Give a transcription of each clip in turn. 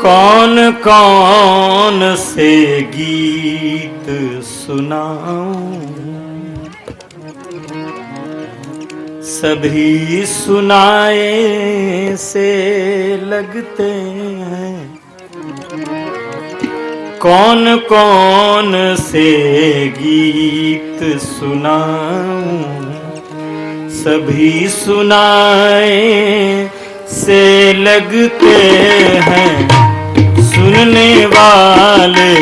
कौन कौन से गीत सुनाऊं, सभी सुनाए से लगते हैं। कौन कौन से गीत सुनाऊं, सभी सुनाए से लगते हैं। सुनने वाले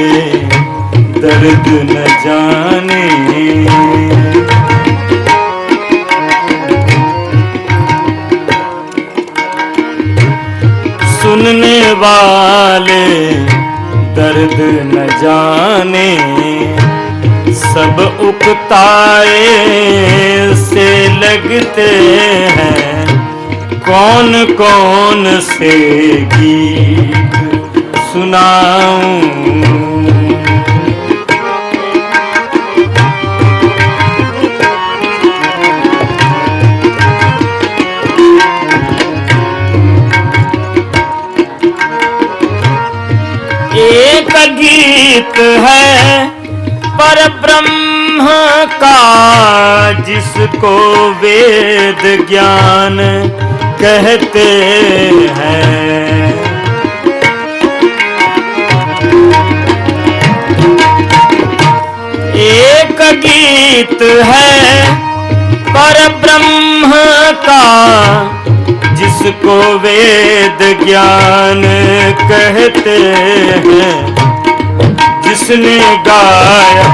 दर्द न जाने, सुनने वाले दर्द न जाने, सब उकताए से लगते हैं। कौन कौन से गीत सुनाऊं, एक गीत है पर ब्रह्म का, जिसको वेद ज्ञान कहते हैं। एक गीत है पर ब्रह्म का, जिसको वेद ज्ञान कहते हैं। जिसने गाया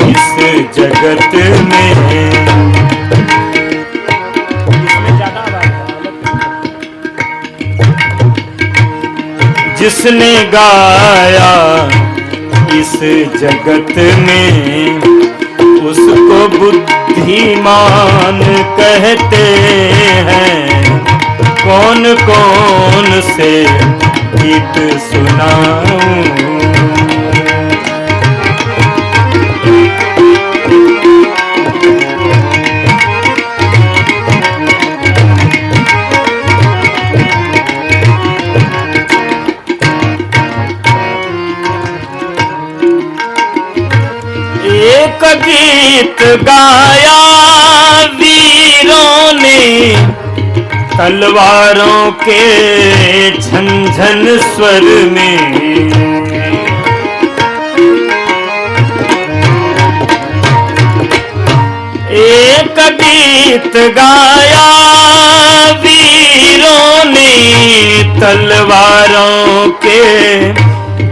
इस जगत में, जिसने गाया इस जगत में, उसको बुद्धिमान कहते हैं। कौन कौन से गीत सुनाऊं, एक गीत गाया वीरों ने, तलवारों के झनझन स्वर में। एक गीत गाया वीरों ने, तलवारों के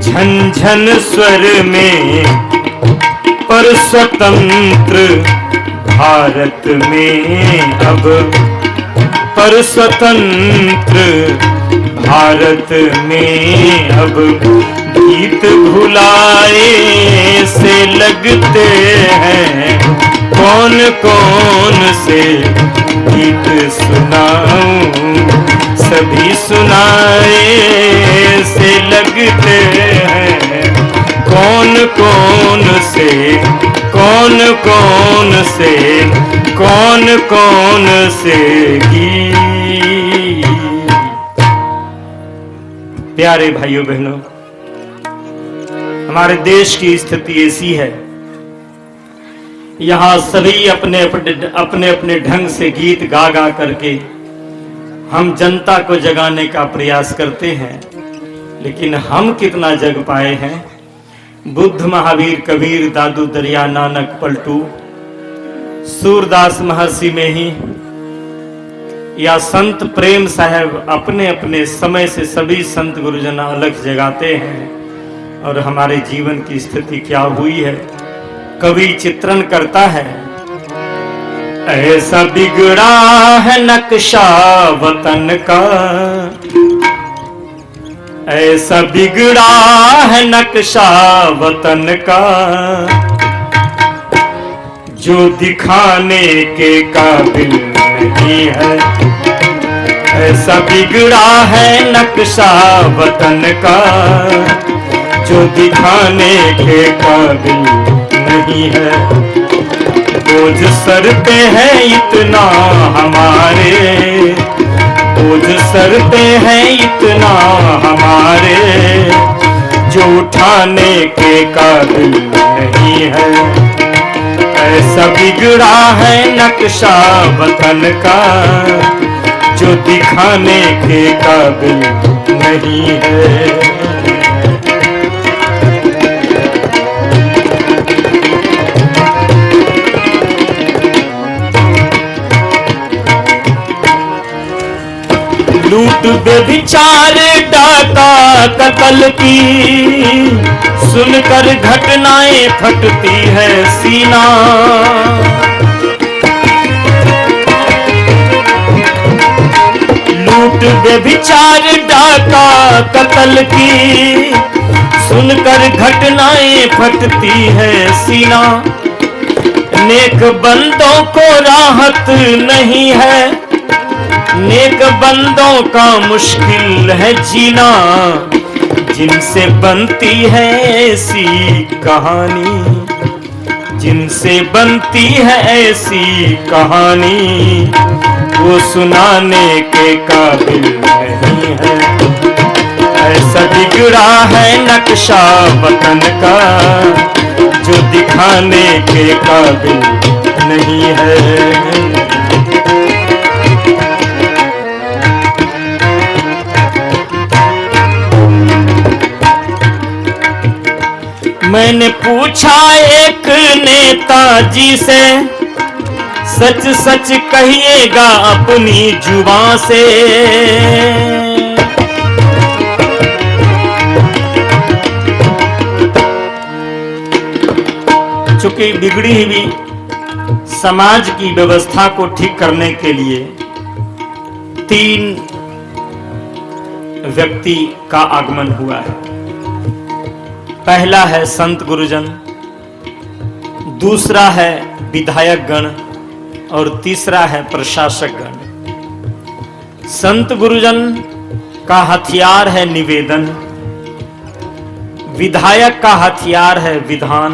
झनझन स्वर में। पर स्वतंत्र भारत में अब, पर स्वतंत्र भारत में अब, गीत भुलाए से लगते हैं। कौन कौन से गीत सुनाऊं, सभी सुनाए से लगते हैं। कौन कौन से, कौन कौन से, कौन कौन से गीत। प्यारे भाइयों बहनों, हमारे देश की स्थिति ऐसी है, यहाँ सभी अपने अपने ढंग से गीत गा गा करके हम जनता को जगाने का प्रयास करते हैं, लेकिन हम कितना जग पाए हैं। बुद्ध, महावीर, कबीर, दादू, दरिया, नानक, पलटू, सूरदास महर्षि में ही, या संत प्रेम साहब अपने अपने समय से सभी संत गुरुजन अलग जगाते हैं। और हमारे जीवन की स्थिति क्या हुई है, कवि चित्रण करता है। ऐसा बिगड़ा है नक्शा वतन का, ऐसा बिगड़ा है नक्शा वतन का, जो दिखाने के काबिल नहीं है। ऐसा बिगड़ा है नक्शा वतन का, जो दिखाने के काबिल नहीं है। बोझ सर पे है इतना हमारे, बोझ सर पे है इतना हमारे, सहारे, जो उठाने के काबिल नहीं है। ऐसा बिगड़ा है नक्शा वतन का, जो दिखाने के काबिल नहीं है। लूट बेविचार डाका कत्ल की, सुनकर घटनाएं फटती है सीना। लूट बेविचार डाका कत्ल की, सुनकर घटनाएं फटती है सीना। नेक बंदों को राहत नहीं है, नेक बंदों का मुश्किल है जीना। जिनसे बनती है ऐसी कहानी, जिनसे बनती है ऐसी कहानी, वो सुनाने के काबिल नहीं है। ऐसा बिगड़ा है नक्शा वतन का, जो दिखाने के काबिल नहीं है। मैंने पूछा एक नेताजी से, सच सच कहिएगा अपनी जुबान से। चूंकि बिगड़ी हुई समाज की व्यवस्था को ठीक करने के लिए 3 व्यक्ति का आगमन हुआ है। पहला है संत गुरुजन, दूसरा है विधायक गण और तीसरा है प्रशासक गण। संत गुरुजन का हथियार है निवेदन, विधायक का हथियार है विधान।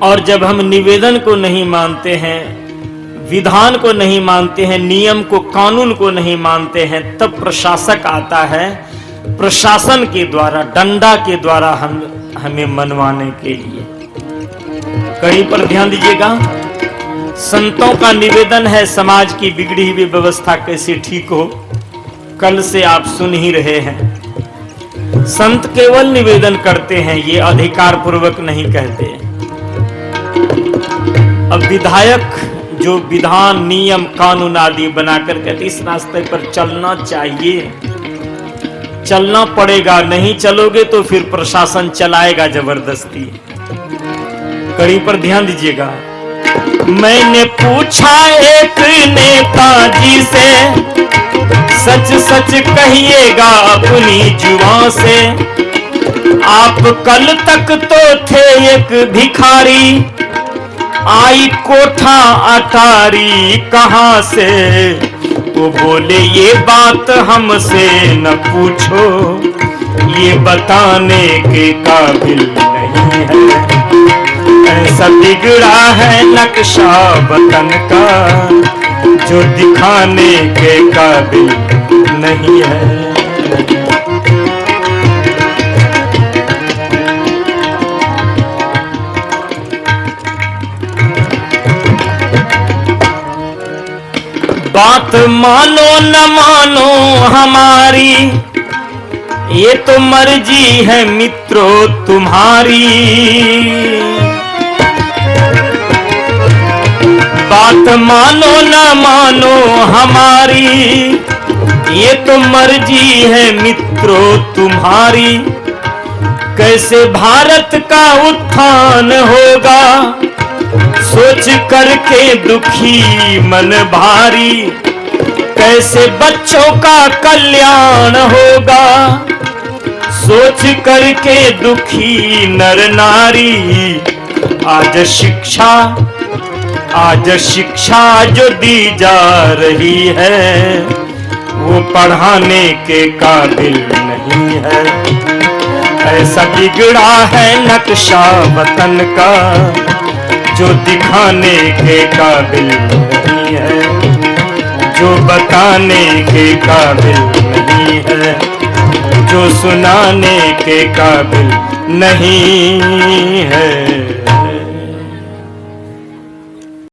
और जब हम निवेदन को नहीं मानते हैं, विधान को नहीं मानते हैं, नियम को कानून को नहीं मानते हैं, तब प्रशासक आता है प्रशासन के द्वारा, डंडा के द्वारा हमें मनवाने के लिए। कड़ी पर ध्यान दीजिएगा। संतों का निवेदन है समाज की बिगड़ी हुई व्यवस्था कैसे ठीक हो। कल से आप सुन ही रहे हैं, संत केवल निवेदन करते हैं, ये अधिकार पूर्वक नहीं कहते। अब विधायक जो विधान नियम कानून आदि बनाकर कहते इस रास्ते पर चलना चाहिए, चलना पड़ेगा, नहीं चलोगे तो फिर प्रशासन चलाएगा जबरदस्ती। कड़ी पर ध्यान दीजिएगा। मैंने पूछा एक नेताजी से, सच सच कहिएगा अपनी जुबान से। आप कल तक तो थे एक भिखारी, आई कोठा अटारी कहां से। वो बोले ये बात हमसे न पूछो, ये बताने के काबिल नहीं है। ऐसा बिगड़ा है नक्शा वतन का, जो दिखाने के काबिल नहीं है। बात मानो न मानो हमारी, ये तो मर्जी है मित्रों तुम्हारी। बात मानो न मानो हमारी, ये तो मर्जी है मित्रों तुम्हारी। कैसे भारत का उत्थान होगा, सोच करके दुखी मन भारी। कैसे बच्चों का कल्याण होगा, सोच करके दुखी नर नारी। आज शिक्षा जो दी जा रही है, वो पढ़ाने के काबिल नहीं है। ऐसा बिगड़ा है नक्शा वतन का, जो दिखाने के काबिल नहीं है, जो बताने के काबिल नहीं है। जो सुनाने के काबिल नहीं है।